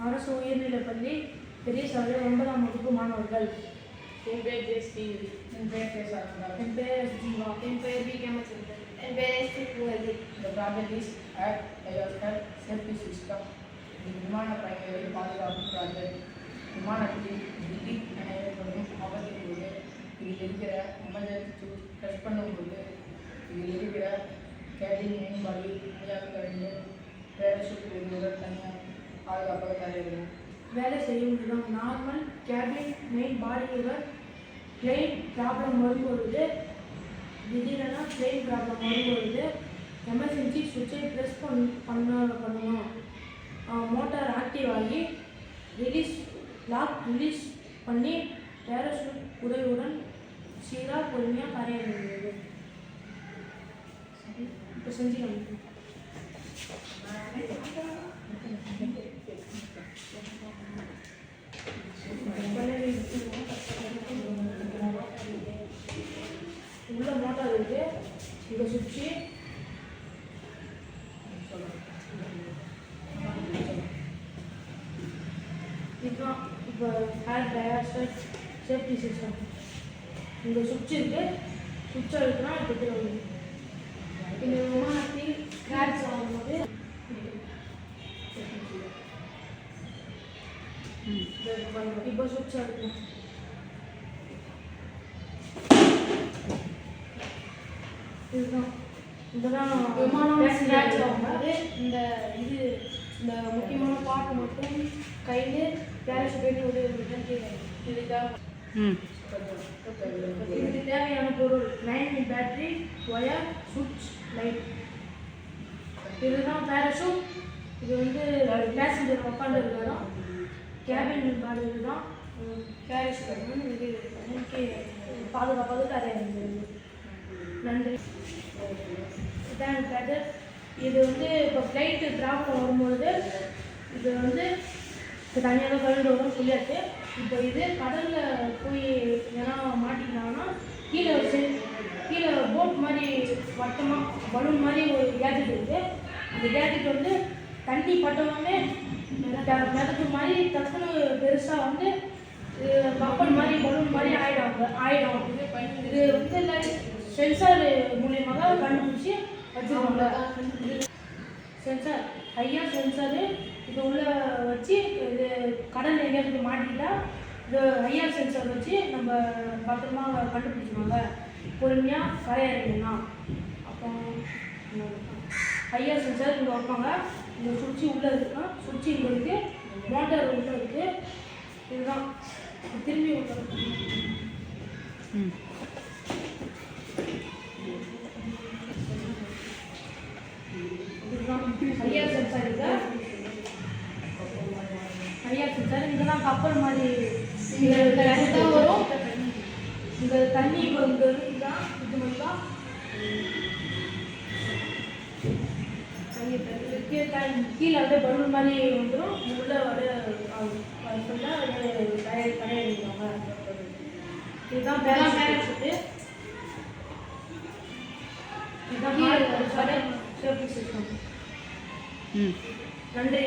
அரசு உயர்நிலைப்பள்ளி பெரிய சாலை 9ஆம் வகுப்பு மாணவர்கள். என் பேர் ஜெயஸ்ரீநிதி. என் பேர் பேசாருந்தார். என் பேர் ஜீவா. என் பேர் வி கேமச்சந்திரன். என் பேர் ST. The project is at Ayoscar Safety System. இது விமான பயணிகளின் பாதுகாப்பு ப்ராஜெக்ட். விமானத்தில் திடீர் ஏற்படும் ஆபத்தின் போது இதில் இருக்கிற எமர்ஜென்சி டச் பண்ணும்போது இதில் இருக்கிற கேபின் மேம்பாடு விளையாட வேண்டிய பேரஷூட் உதவியுடன் தனியாக பாதுகாப்பாக தரவேண்டும். வேலை செய்யும் விதம் நார்மல் கேபின் மெயின் பாடியுடன் பிளெயின் ப்ராப்ளம் வரும்பொழுது திடீரென பிளெயின் ப்ராப்ளம் வரும்பொழுது எமர்ஜென்சி சுவிட்சை ப்ரெஸ் பண்ணணும். மோட்டார் ஆக்டிவ் ஆகி ரிலீஸ் பண்ணி பேரஷூட் உதவியுடன் சீராக பொறுமையாக கரைய வேண்டியது. இப்போ செஞ்சுக்கலாம். உள்ள மோட்டார் இருக்கு, இங்கே சுவிட்சு இதுதான். இப்போ ஹேர் டயர் சேஃப்டி சிஸ்டம் இங்கே சுவிட்ச் இருக்கு. சுவிட்ச் அழுத்தினா இப்போ இந்த விமானத்தில் ஸ்க்ராட்ச் ஆகும்போது இப்போ சுவிட்ச் அழுத்தணும். இதுதான் இதெல்லாம் விமானம் ஸ்க்ராட்ச் ஆகும்போது இந்த முக்கியமான பார்ட் மட்டும் கையில் பேரஷூட் உதவி இதுக்காக இதுக்கு தேவையான பொருள் 9 பேட்டரி, ஒயர், சுவிட்ச், லைட். இதுதான் பேரஷூட். இது வந்து பேசஞ்சர் உட்காந்து இருக்கிறோம். கேபின் பாடி இதுதான் பேரஷூட். இது பாதுகாப்பாக தரையிறது. நன்றி. இதான் பிரதர். இது வந்து இப்போ ஃப்ளைட்டு ப்ராப்ளம் வரும்பொழுது இது வந்து தனியாக கலந்து வரும் சொல்லியாச்சு. இப்போ இது கடலில் போய் ஏன்னா மாட்டிக்கிட்டாங்கன்னா கீழே போட் மாதிரி வட்டமாக பலூன் மாதிரி ஒரு கேஜெட் இருக்குது. அந்த கேஜெட் வந்து தண்ணி பட்டவுடனே மிதக்கு மாதிரி டக்குன்னு பெருசாக வந்து கப்பல் மாதிரி பலூன் மாதிரி ஆயிடும். இது வந்து சென்சார் மூலியமாக கண்டுபிடிச்சி வச்சுருவாங்க. சென்சார் ஐஆர் சென்சாரு இது உள்ள வச்சு இது கடல் எங்கேயாவது மாட்டிக்கிட்டா இது ஐஆர் சென்சார் வச்சு நம்ம பத்திரமா கண்டுபிடிச்சிடுவாங்க. பொறுமையாக கரையிறீங்கன்னா அப்போ ஐஆர் சென்சார் இங்கே வைப்பாங்க. இந்த சுவிட்சு உள்ளே இருக்குன்னா சுவிட்சு இங்கே இருக்குது, மோட்டார் உள்ளே இருக்குது. இதுதான் திரும்பி உள்ள ஐஆர் சென்சார் இருக்கு. ஐஆர் சென்சார் இங்கே தான் கப்பல் மாதிரி இங்கே வரும். இங்கே தண்ணி இங்கே இருக்குதான். இது மாதிரி தான் கீழே அப்படியே பலூன் மாதிரி வந்துடும். உள்ள அப்படியே ஃபுல்லாக அப்படியே கரையிடுவாங்க. இதுதான் பேரஷூட்டு. இதுதான் சேஃப்டி சிஸ்டம். நன்றி.